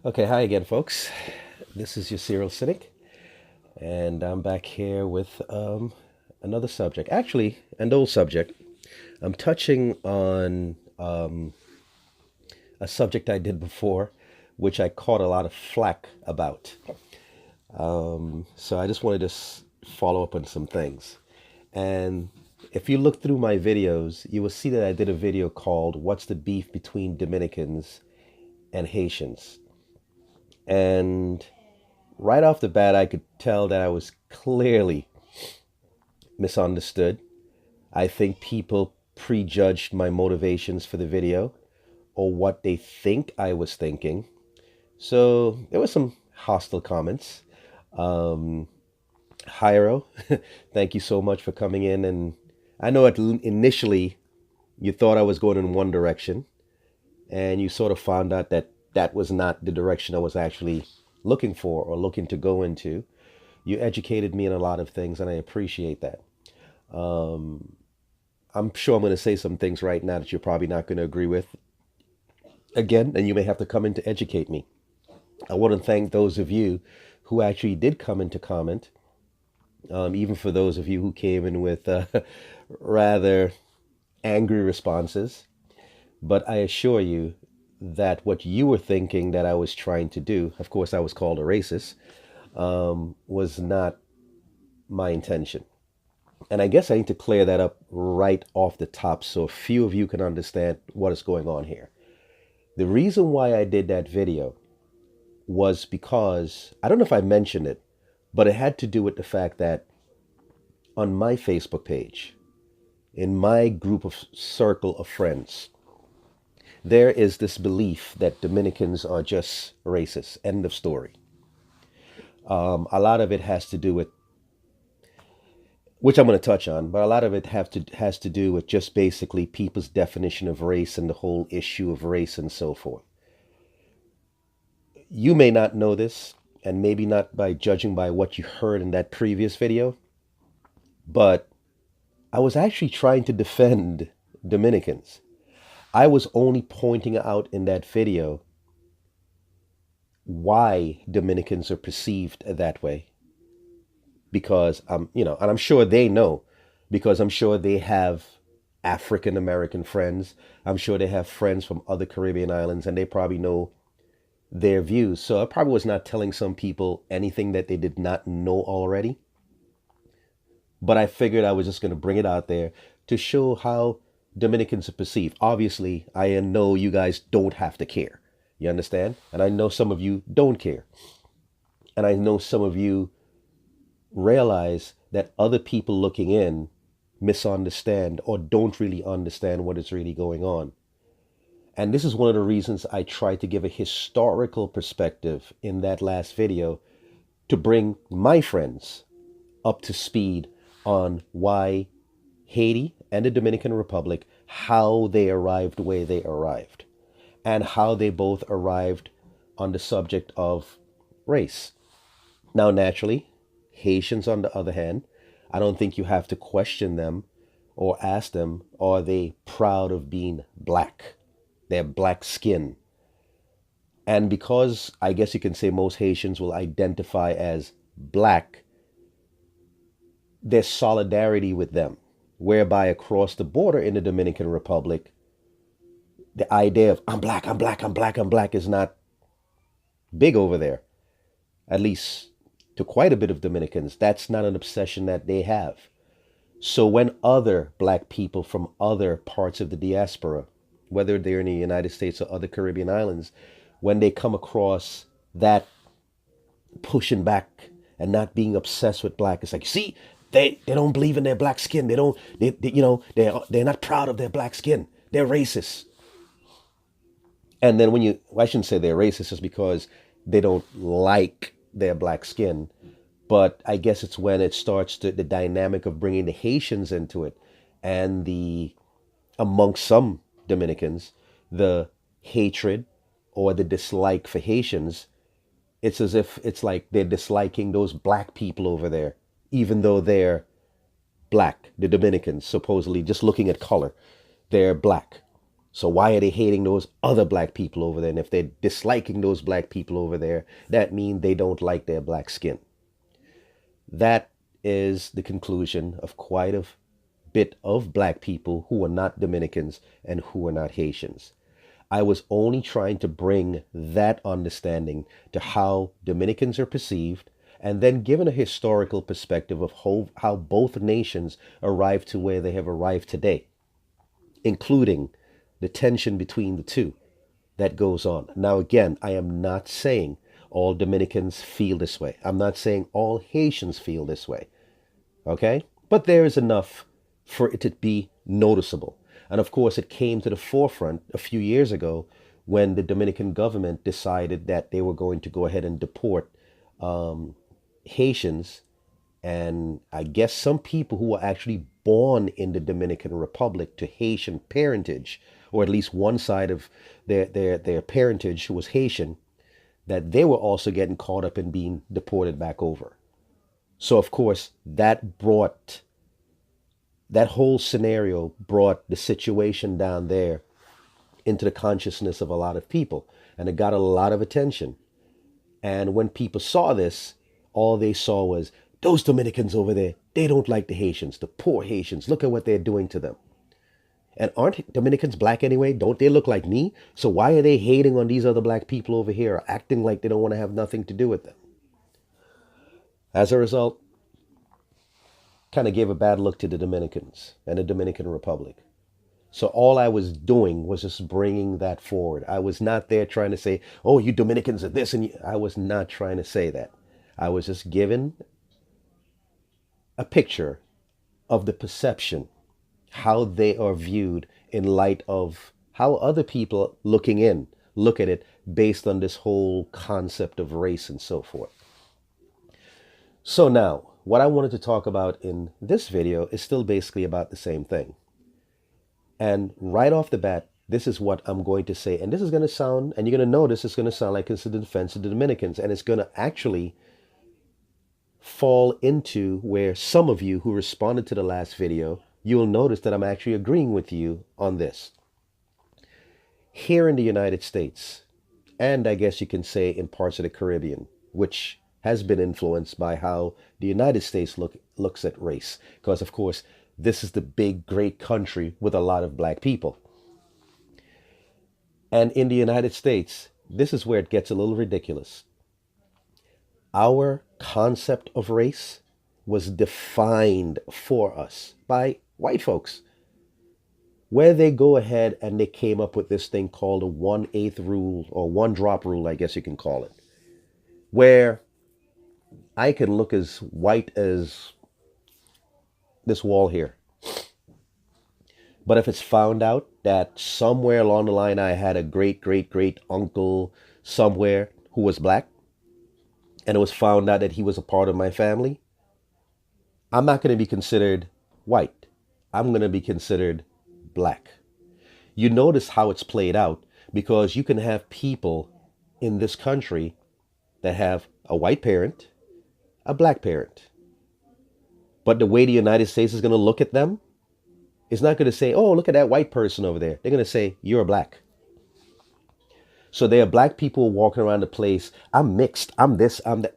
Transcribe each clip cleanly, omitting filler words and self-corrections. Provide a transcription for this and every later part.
Okay, hi again, folks. This is your serial cynic, and I'm back here with another subject. Actually, an old subject. I'm touching on a subject I did before, which I caught a lot of flack about. So I just wanted to follow up on some things. And if you look through my videos, you will see that I did a video called "What's the Beef Between Dominicans and Haitians?" And right off the bat, I could tell that I was clearly misunderstood. I think people prejudged my motivations for the video or what they think I was thinking. So there were some hostile comments. Um, Hyro, thank you so much for coming in. And I know initially you thought I was going in one direction, and you sort of found out that that was not the direction I was actually looking for or looking to go into. You educated me in a lot of things, and I appreciate that. I'm sure I'm going to say some things right now that you're probably not going to agree with again, and you may have to come in to educate me. I want to thank those of you who actually did come in to comment, even for those of you who came in with rather angry responses. But I assure you that what you were thinking that I was trying to do, of course, I was called a racist, was not my intention. And I guess I need to clear that up right off the top so a few of you can understand what is going on here. The reason why I did that video was because I don't know if I mentioned it, but it had to do with the fact that on my Facebook page, in my group of circle of friends, there is this belief that Dominicans are just racist. End of story. A lot of it has to do with, which I'm going to touch on, but a lot of it has to do with just basically people's definition of race and the whole issue of race and so forth. You may not know this, and maybe not by judging by what you heard in that previous video, but I was actually trying to defend Dominicans. I was only pointing out in that video why Dominicans are perceived that way because and I'm sure they know because I'm sure they have African American friends. I'm sure they have friends from other Caribbean islands and they probably know their views. So I probably was not telling some people anything that they did not know already. But I figured I was just going to bring it out there to show how Dominicans are perceived. Obviously, I know you guys don't have to care. You understand? And I know some of you don't care. And I know some of you realize that other people looking in misunderstand or don't really understand what is really going on. And this is one of the reasons I tried to give a historical perspective in that last video to bring my friends up to speed on why Haiti and the Dominican Republic, how they arrived the way they arrived, and how they both arrived on the subject of race. Now, naturally, Haitians, on the other hand, I don't think you have to question them or ask them, are they proud of being black? Their black skin. And because I guess you can say most Haitians will identify as black, there's solidarity with them, whereby across the border in the Dominican Republic, the idea of I'm black, I'm black, I'm black, I'm black is not big over there, at least to quite a bit of Dominicans. That's not an obsession that they have. So when other black people from other parts of the diaspora, whether they're in the United States or other Caribbean islands, when they come across that pushing back and not being obsessed with black, it's like, see, they don't believe in their black skin. They don't, they're not proud of their black skin. They're racist. And then well, I shouldn't say they're racist just because they don't like their black skin. But I guess it's when it starts the dynamic of bringing the Haitians into it and amongst some Dominicans, the hatred or the dislike for Haitians, it's as if it's like they're disliking those black people over there, even though they're black. The Dominicans, supposedly, just looking at color, they're black. So why are they hating those other black people over there? And if they're disliking those black people over there, that means they don't like their black skin. That is the conclusion of quite a bit of black people who are not Dominicans and who are not Haitians. I was only trying to bring that understanding to how Dominicans are perceived, and then given a historical perspective of how both nations arrived to where they have arrived today, including the tension between the two that goes on. Now, again, I am not saying all Dominicans feel this way. I'm not saying all Haitians feel this way. Okay? But there is enough for it to be noticeable. And of course, it came to the forefront a few years ago when the Dominican government decided that they were going to go ahead and deport Haitians, and I guess some people who were actually born in the Dominican Republic to Haitian parentage, or at least one side of their parentage was Haitian, that they were also getting caught up in being deported back over. So, of course, that whole scenario brought the situation down there into the consciousness of a lot of people, and it got a lot of attention. And when people saw this, all they saw was, those Dominicans over there, they don't like the Haitians, the poor Haitians. Look at what they're doing to them. And aren't Dominicans black anyway? Don't they look like me? So why are they hating on these other black people over here, acting like they don't want to have nothing to do with them? As a result, kind of gave a bad look to the Dominicans and the Dominican Republic. So all I was doing was just bringing that forward. I was not there trying to say, oh, you Dominicans are this, and I was not trying to say that. I was just giving a picture of the perception, how they are viewed in light of how other people look at it based on this whole concept of race and so forth. So now, what I wanted to talk about in this video is still basically about the same thing. And right off the bat, this is what I'm going to say. And this is going to sound, and you're going to notice it's going to sound like it's a defense of the Dominicans. And it's going to actually fall into where some of you who responded to the last video, you'll notice that I'm actually agreeing with you on this. Here in the United States, and I guess you can say in parts of the Caribbean, which has been influenced by how the United States looks at race. Because, of course, this is the big, great country with a lot of black people. And in the United States, this is where it gets a little ridiculous. Our concept of race was defined for us by white folks, where they go ahead and they came up with this thing called a 1/8 rule, or 1-drop rule, I guess you can call it, where I can look as white as this wall here. But if it's found out that somewhere along the line I had a great, great, great uncle somewhere who was black, and it was found out that he was a part of my family, I'm not going to be considered white. I'm going to be considered black. You notice how it's played out, because you can have people in this country that have a white parent, a black parent. But the way the United States is going to look at them is not going to say, oh, look at that white person over there. They're going to say, you're black. So there are black people walking around the place. I'm mixed. I'm this. I'm that.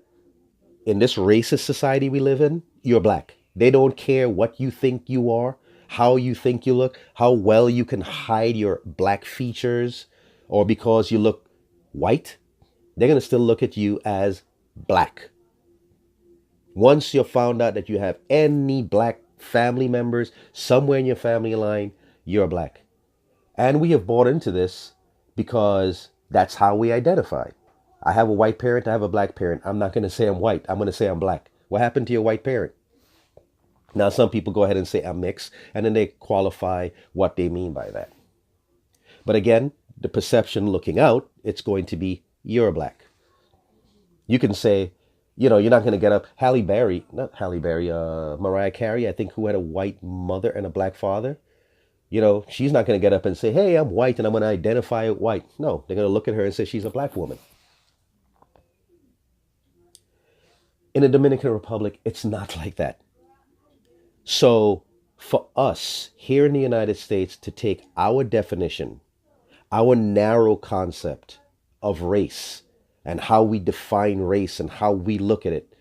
In this racist society we live in, you're black. They don't care what you think you are, how you think you look, how well you can hide your black features, or because you look white, they're going to still look at you as black. Once you're found out that you have any black family members somewhere in your family line, you're black. And we have bought into this because that's how we identify. I have a white parent, I have a black parent. I'm not going to say I'm white. I'm going to say I'm black. What happened to your white parent? Now, some people go ahead and say I'm mixed, and then they qualify what they mean by that. But again, the perception looking out, it's going to be you're black. You can say, you're not going to get up. Mariah Carey, I think, who had a white mother and a black father. She's not going to get up and say, hey, I'm white and I'm going to identify white. No, they're going to look at her and say she's a black woman. In the Dominican Republic, it's not like that. So for us here in the United States to take our definition Our narrow concept of race and how we define race and how we look at it,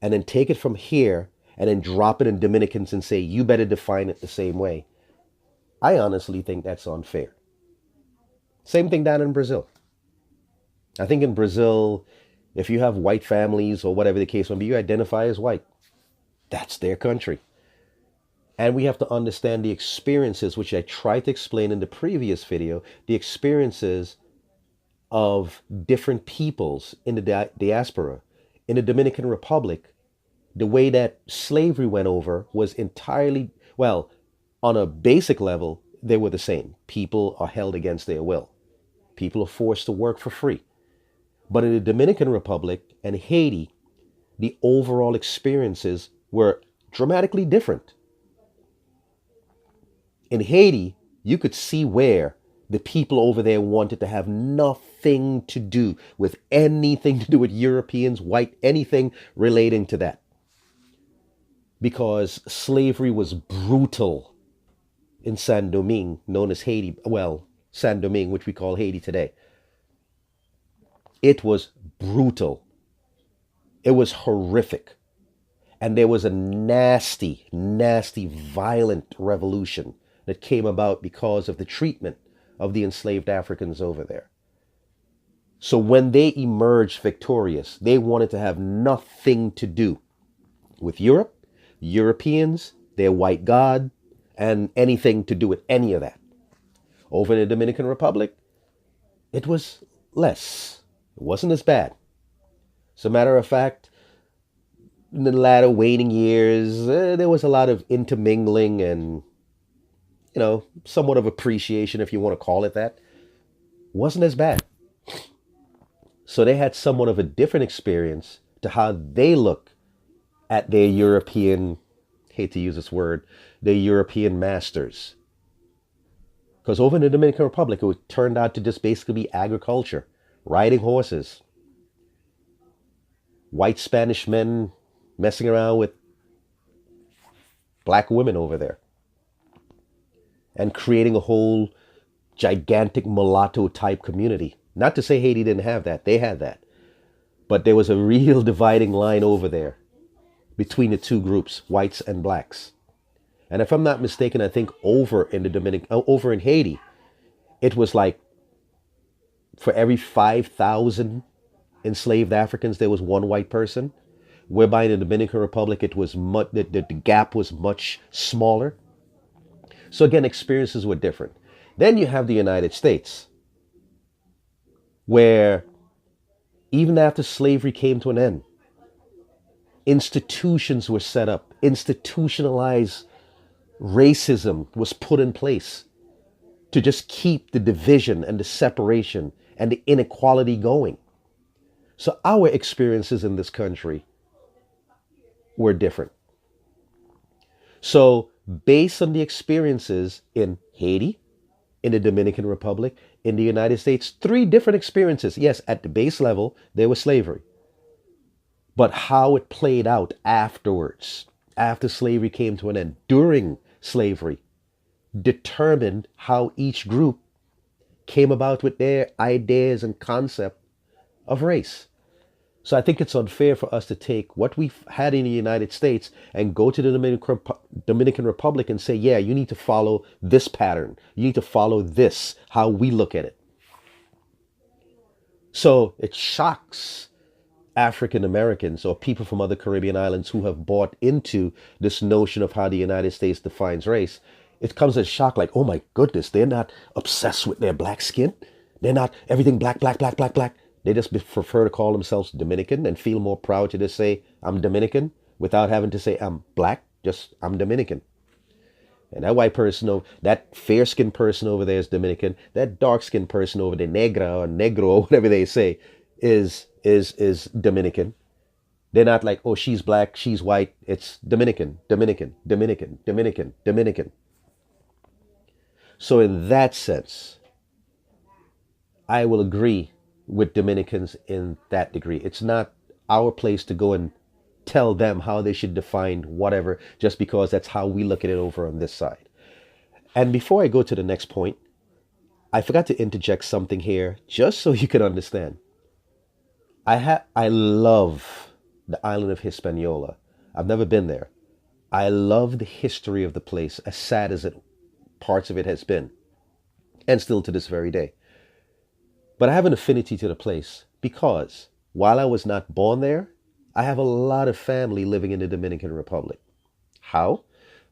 and then take it from here and then drop it in Dominicans and say, you better define it the same way. I honestly think that's unfair. Same thing down in Brazil. I think in Brazil, if you have white families or whatever the case may be, you identify as white. That's their country. And we have to understand the experiences, which I tried to explain in the previous video, the experiences of different peoples in the diaspora. In the Dominican Republic, the way that slavery went over was entirely, well, on a basic level, they were the same. People are held against their will. People are forced to work for free. But in the Dominican Republic and Haiti, the overall experiences were dramatically different. In Haiti, you could see where the people over there wanted to have nothing to do with anything to do with Europeans, white, anything relating to that. Because slavery was brutal in Saint Domingue, known as Haiti, well, Saint Domingue, which we call Haiti today. It was brutal. It was horrific. And there was a nasty, nasty, violent revolution that came about because of the treatment of the enslaved Africans over there. So when they emerged victorious, they wanted to have nothing to do with Europe, Europeans, their white god, and anything to do with any of that. Over in the Dominican Republic, it was less. It wasn't as bad. As a matter of fact, in the latter waning years, there was a lot of intermingling and, somewhat of appreciation, if you want to call it that. Wasn't as bad. So they had somewhat of a different experience to how they look at their European, hate to use this word, their European masters. Because over in the Dominican Republic, it turned out to just basically be agriculture, riding horses, white Spanish men messing around with black women over there, and creating a whole gigantic mulatto type community. Not to say Haiti didn't have that, they had that. But there was a real dividing line over there between the two groups, whites and blacks. And if I'm not mistaken, I think over in Haiti, it was like for every 5,000 enslaved Africans, there was one white person. Whereby in the Dominican Republic, it was the gap was much smaller. So again, experiences were different. Then you have the United States, where even after slavery came to an end, institutions were set up, institutionalized racism was put in place to just keep the division and the separation and the inequality going. So our experiences in this country were different. So based on the experiences in Haiti, in the Dominican Republic, in the United States, 3 different experiences. Yes, at the base level, there was slavery. But how it played out afterwards, after slavery came to an end, during slavery, determined how each group came about with their ideas and concept of race. So I think it's unfair for us to take what we've had in the United States and go to the Dominican Republic and say, yeah, you need to follow this pattern. You need to follow this, how we look at it. So it shocks African Americans or people from other Caribbean islands who have bought into this notion of how the United States defines race. It comes as a shock, like, oh my goodness, they're not obsessed with their black skin. They're not everything black, black, black, black, black. They just prefer to call themselves Dominican and feel more proud to just say, I'm Dominican, without having to say I'm black, just I'm Dominican. And that white person, that fair-skinned person over there is Dominican. That dark-skinned person over there, negra or negro, or whatever they say, is Dominican. They're not like, oh, she's black, she's white. It's Dominican, Dominican, Dominican, Dominican, Dominican. So in that sense, I will agree with Dominicans in that degree. It's not our place to go and tell them how they should define whatever, just because that's how we look at it over on this side. And before I go to the next point, I forgot to interject something here just so you can understand. I love the island of Hispaniola. I've never been there. I love the history of the place, as sad as it parts of it has been, and still to this very day. But I have an affinity to the place because while I was not born there, I have a lot of family living in the Dominican Republic. How?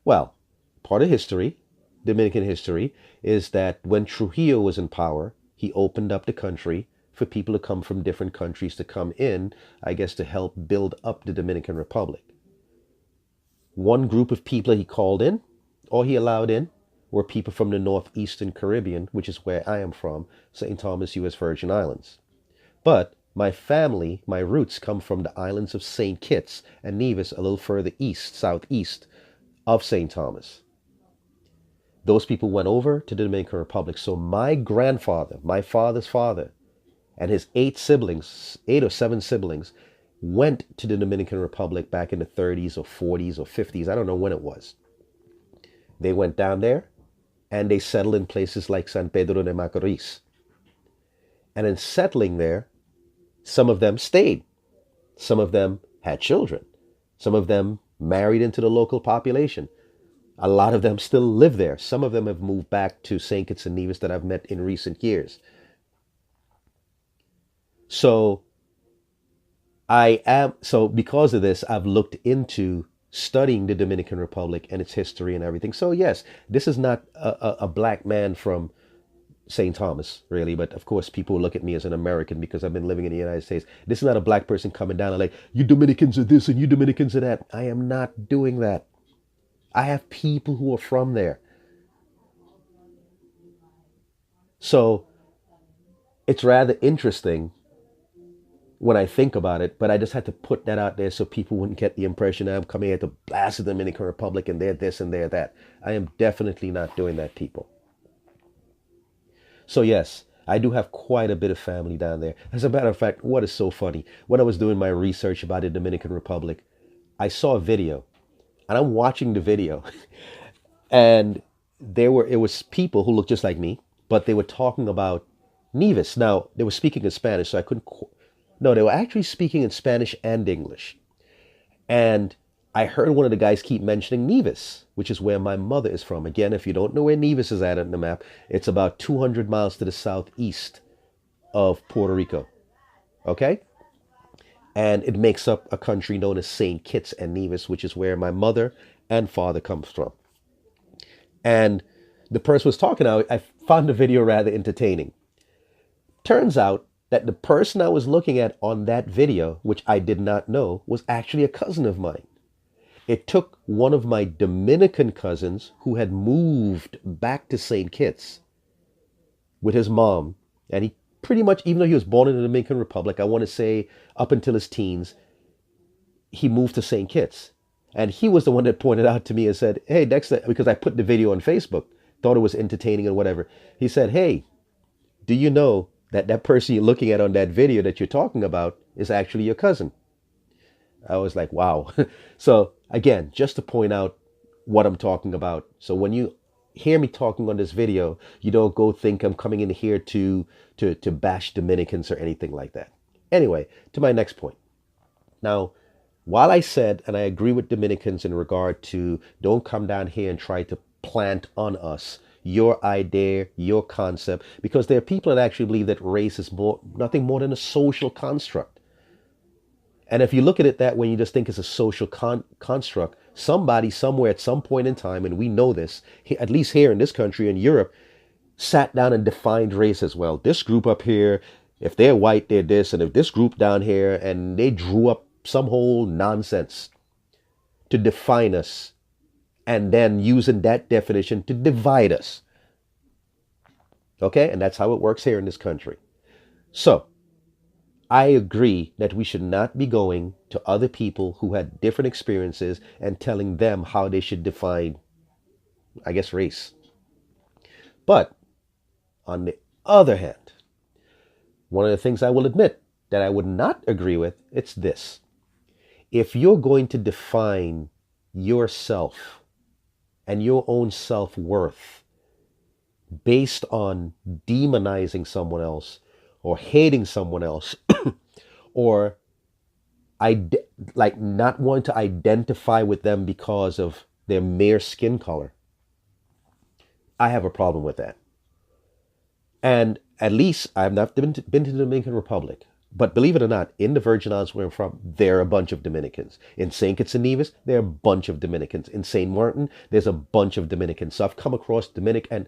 Well, part of history, Dominican history, is that when Trujillo was in power, he opened up the country for people to come from different countries to come in, I guess, to help build up the Dominican Republic. One group of people he called in, or he allowed in, were people from the northeastern Caribbean, which is where I am from, St. Thomas, U.S. Virgin Islands. But my family, my roots come from the islands of St. Kitts and Nevis, a little further east, southeast of St. Thomas. Those people went over to the Dominican Republic. So my grandfather, my father's father, and his 8 or 7 siblings, went to the Dominican Republic back in the 30s or 40s or 50s. I don't know when it was. They went down there and they settled in places like San Pedro de Macorís. And in settling there, some of them stayed. Some of them had children. Some of them married into the local population. A lot of them still live there. Some of them have moved back to St. Kitts and Nevis that I've met in recent years. So because of this, I've looked into studying the Dominican Republic and its history and everything. So yes, this is not a black man from St. Thomas, really, but of course people look at me as an American because I've been living in the United States. This is not a black person coming down and like, you Dominicans are this and you Dominicans are that. I am not doing that. I have people who are from there. So it's rather interesting when I think about it, but I just had to put that out there so people wouldn't get the impression that I'm coming here to blast the Dominican Republic and they're this and they're that. I am definitely not doing that, people. So yes, I do have quite a bit of family down there. As a matter of fact, what is so funny, when I was doing my research about the Dominican Republic, I saw a video and I'm watching the video and it was people who looked just like me, but they were talking about Nevis. Now, they were speaking in Spanish, so I couldn't, no, they were actually speaking in Spanish and English. And I heard one of the guys keep mentioning Nevis, which is where my mother is from. Again, if you don't know where Nevis is at on the map, it's about 200 miles to the southeast of Puerto Rico. Okay? And it makes up a country known as St. Kitts and Nevis, which is where my mother and father comes from. And the person was talking, I found the video rather entertaining. Turns out that the person I was looking at on that video, which I did not know, was actually a cousin of mine. It took one of my Dominican cousins who had moved back to St. Kitts with his mom, and he pretty much, even though he was born in the Dominican Republic, I want to say up until his teens, he moved to St. Kitts. And he was the one that pointed out to me and said, hey, Dexter, because I put the video on Facebook, thought it was entertaining and whatever. He said, hey, do you know that person you're looking at on that video that you're talking about is actually your cousin? I was like, wow. So again, just to point out what I'm talking about. So when you hear me talking on this video, you don't go think I'm coming in here to bash Dominicans or anything like that. Anyway, to my next point. Now, while I said, and I agree with Dominicans in regard to don't come down here and try to plant on us your idea, your concept, because there are people that actually believe that race is nothing more than a social construct. And if you look at it that way, you just think it's a social construct, somebody somewhere at some point in time, and we know this, at least here in this country, in Europe, sat down and defined race as well. This group up here, if they're white, they're this, and if this group down here, and they drew up some whole nonsense to define us, and then using that definition to divide us. Okay? And that's how it works here in this country. So, I agree that we should not be going to other people who had different experiences and telling them how they should define, I guess, race. But, on the other hand, one of the things I will admit that I would not agree with, it's this. If you're going to define yourself and your own self-worth based on demonizing someone else or hating someone else or like not wanting to identify with them because of their mere skin color. I have a problem with that. And at least I've not been to the Dominican Republic. But believe it or not, in the Virgin Islands where I'm from, there are a bunch of Dominicans. In St. Kitts and Nevis, there are a bunch of Dominicans. In St. Martin, there's a bunch of Dominicans. So I've come across Dominic, and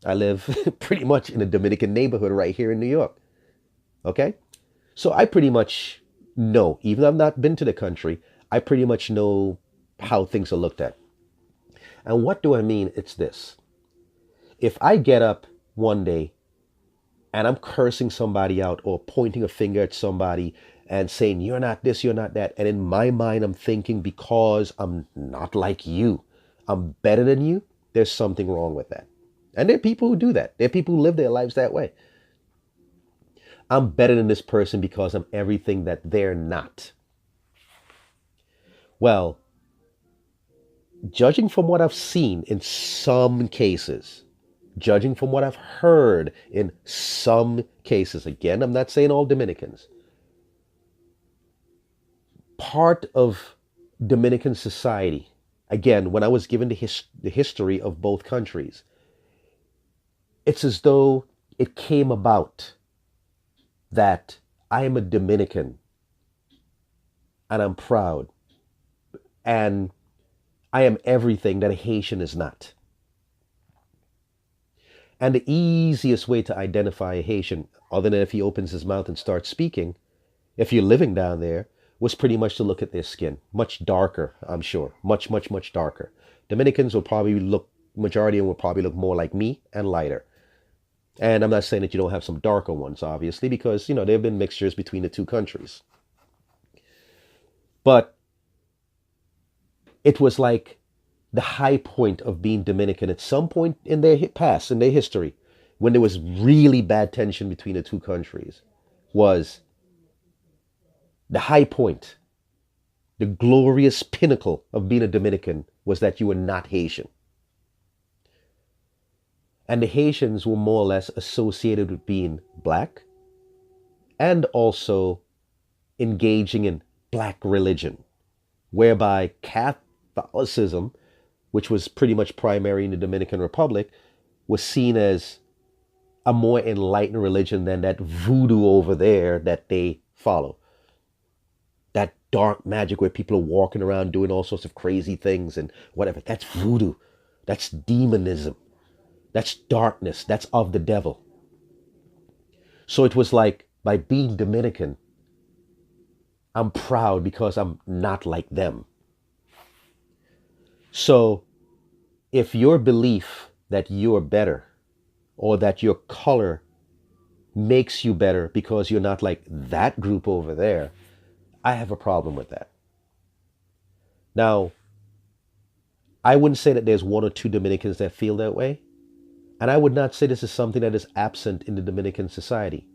I live pretty much in a Dominican neighborhood right here in New York. Okay? So I pretty much know, even though I've not been to the country, I pretty much know how things are looked at. And what do I mean? It's this. If I get up one day and I'm cursing somebody out or pointing a finger at somebody and saying, you're not this, you're not that. And in my mind, I'm thinking, because I'm not like you, I'm better than you, there's something wrong with that. And there are people who do that. There are people who live their lives that way. I'm better than this person because I'm everything that they're not. Well, judging from what I've seen in some cases, judging from what I've heard in some cases, again, I'm not saying all Dominicans, part of Dominican society, again, when I was given the history of both countries, it's as though it came about that I am a Dominican and I'm proud and I am everything that a Haitian is not. And the easiest way to identify a Haitian, other than if he opens his mouth and starts speaking, if you're living down there, was pretty much to look at their skin. Much darker, I'm sure. Much, much, much darker. Dominicans will probably look, majority of them will probably look more like me and lighter. And I'm not saying that you don't have some darker ones, obviously, because, there have been mixtures between the two countries. But it was like the high point of being Dominican at some point in their past, in their history, when there was really bad tension between the two countries, was the high point, the glorious pinnacle of being a Dominican was that you were not Haitian. And the Haitians were more or less associated with being black and also engaging in black religion, whereby Catholicism, which was pretty much primary in the Dominican Republic, was seen as a more enlightened religion than that voodoo over there that they follow. That dark magic where people are walking around doing all sorts of crazy things and whatever. That's voodoo. That's demonism. That's darkness. That's of the devil. So it was like, by being Dominican, I'm proud because I'm not like them. So if your belief that you're better or that your color makes you better because you're not like that group over there, I have a problem with that. Now, I wouldn't say that there's one or two Dominicans that feel that way. And I would not say this is something that is absent in the Dominican society.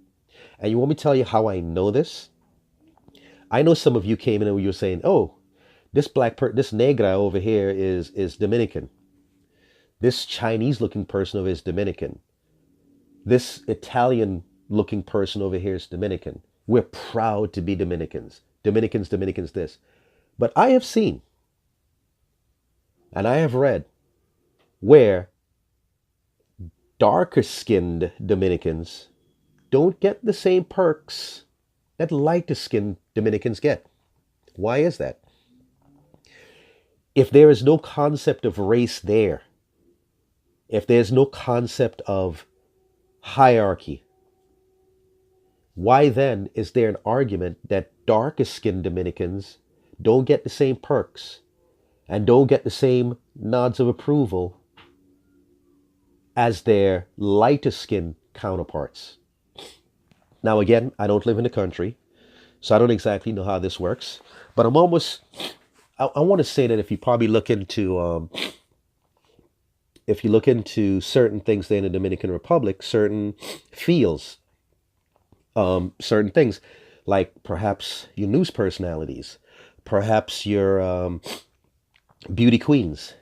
And you want me to tell you how I know this? I know some of you came in and you were saying, oh, this this negra over here is Dominican. This Chinese looking person over here is Dominican. This Italian looking person over here is Dominican. We're proud to be Dominicans. Dominicans this. But I have seen and I have read where darker skinned Dominicans don't get the same perks that lighter skinned Dominicans get. Why is that? If there is no concept of race there, if there's no concept of hierarchy, why then is there an argument that darker skinned Dominicans don't get the same perks and don't get the same nods of approval as their lighter skinned counterparts? Now, again, I don't live in the country, so I don't exactly know how this works. But I want to say that if you probably look into, certain things there in the Dominican Republic, certain fields, certain things, like perhaps your news personalities, perhaps your beauty queens.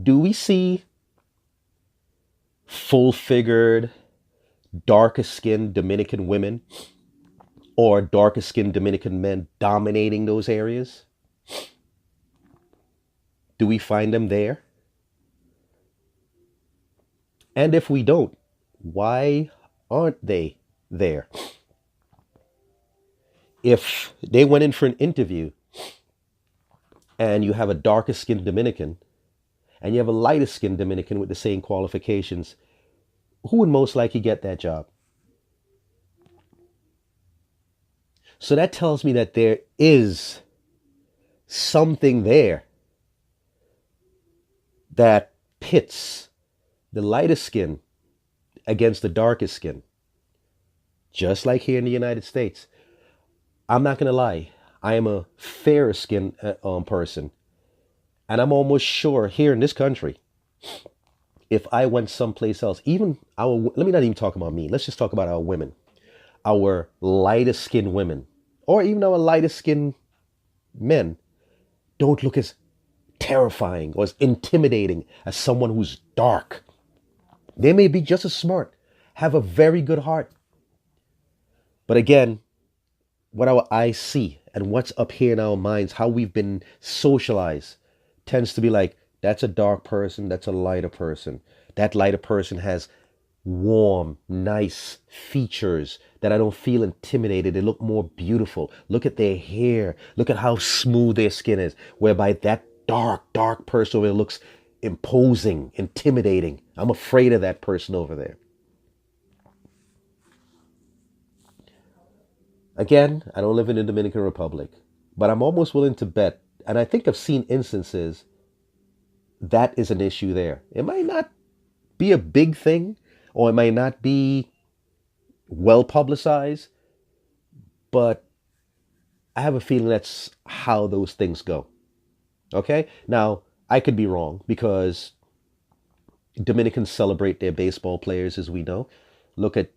Do we see full figured, darker skinned Dominican women or darker skinned Dominican men dominating those areas? Do we find them there? And if we don't, why aren't they there? If they went in for an interview and you have a darker skinned Dominican and you have a lighter skinned Dominican with the same qualifications, who would most likely get that job? So that tells me that there is something there that pits the lighter skin against the darkest skin. Just like here in the United States. I'm not going to lie. I am a fairer skinned person. And I'm almost sure here in this country, if I went someplace else, even let me not even talk about me. Let's just talk about our women. Our lighter skinned women, or even our lighter skinned men, don't look as terrifying or as intimidating as someone who's dark. They may be just as smart, have a very good heart. But again, what our eyes see and what's up here in our minds, how we've been socialized, tends to be like, that's a dark person, that's a lighter person. That lighter person has warm, nice features that I don't feel intimidated. They look more beautiful. Look at their hair. Look at how smooth their skin is. Whereby that dark person over there looks imposing, intimidating. I'm afraid of that person over there. Again, I don't live in the Dominican Republic, but I'm almost willing to bet, and I think I've seen instances that is an issue there. It might not be a big thing, or it might not be well publicized, but I have a feeling that's how those things go. Okay? Now, I could be wrong because Dominicans celebrate their baseball players, as we know. Look at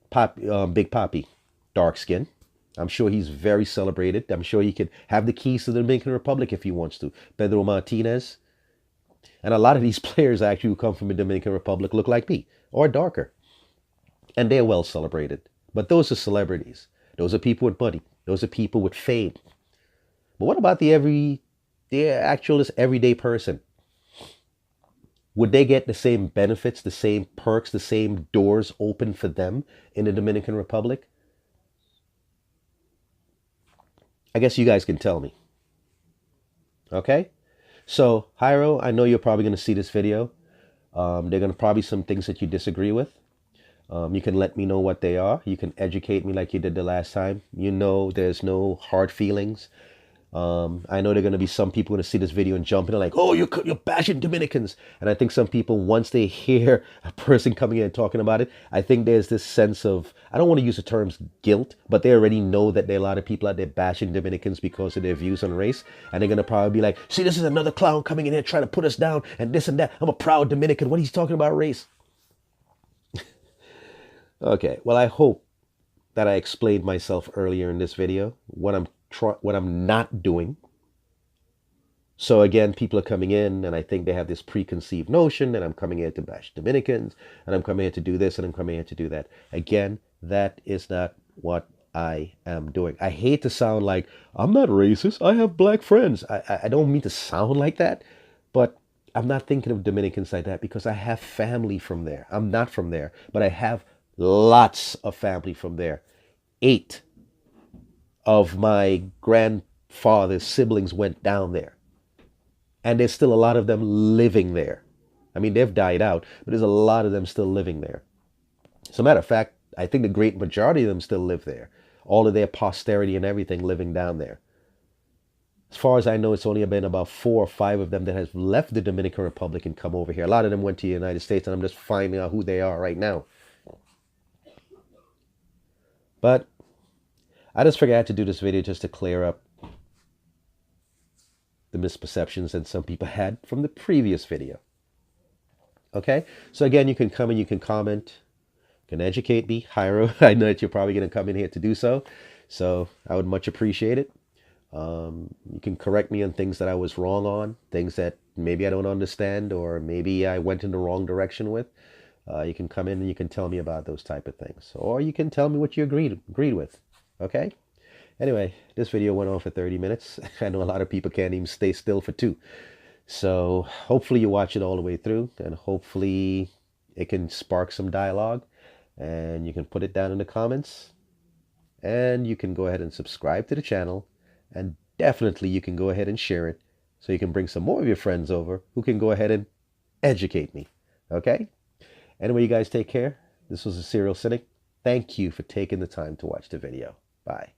Big Papi, dark skin. I'm sure he's very celebrated. I'm sure he could have the keys to the Dominican Republic if he wants to. Pedro Martinez. And a lot of these players actually who come from the Dominican Republic look like me or darker. And they're well celebrated. But those are celebrities. Those are people with money. Those are people with fame. But what about the actual everyday person? Would they get the same benefits, the same perks, the same doors open for them in the Dominican Republic? I guess you guys can tell me. Okay? So, Jairo, I know you're probably going to see this video. There are going to probably some things that you disagree with. You can let me know what they are. You can educate me like you did the last time. You know there's no hard feelings. I know there are going to be some people going to see this video and jump in and like, oh, you're bashing Dominicans. And I think some people, once they hear a person coming in and talking about it, I think there's this sense of, I don't want to use the terms guilt, but they already know that there are a lot of people out there bashing Dominicans because of their views on race. And they're going to probably be like, see, this is another clown coming in here trying to put us down and this and that. I'm a proud Dominican. What are you talking about race? Okay, well, I hope that I explained myself earlier in this video, what I'm not doing. So again, people are coming in and I think they have this preconceived notion that I'm coming here to bash Dominicans and I'm coming here to do this and I'm coming here to do that. Again, that is not what I am doing. I hate to sound like I'm not racist. I have black friends. I don't mean to sound like that, but I'm not thinking of Dominicans like that because I have family from there. I'm not from there, but I have lots of family from there. 8 of my grandfather's siblings went down there. And there's still a lot of them living there. I mean, they've died out, but there's a lot of them still living there. As a matter of fact, I think the great majority of them still live there. All of their posterity and everything living down there. As far as I know, it's only been about 4 or 5 of them that have left the Dominican Republic and come over here. A lot of them went to the United States, and I'm just finding out who they are right now. But I just figured I had to do this video just to clear up the misperceptions that some people had from the previous video. Okay? So again, you can come and you can comment. You can educate me, Jairo. I know that you're probably going to come in here to do so. So I would much appreciate it. You can correct me on things that I was wrong on, things that maybe I don't understand or maybe I went in the wrong direction with. You can come in and you can tell me about those type of things, or you can tell me what you agreed with. Okay. Anyway, this video went on for 30 minutes. I know a lot of people can't even stay still for two. So hopefully you watch it all the way through, and hopefully it can spark some dialogue, and you can put it down in the comments, and you can go ahead and subscribe to the channel, and definitely you can go ahead and share it so you can bring some more of your friends over who can go ahead and educate me. Okay? Anyway, you guys take care. This was a Serial Cynic. Thank you for taking the time to watch the video. Bye.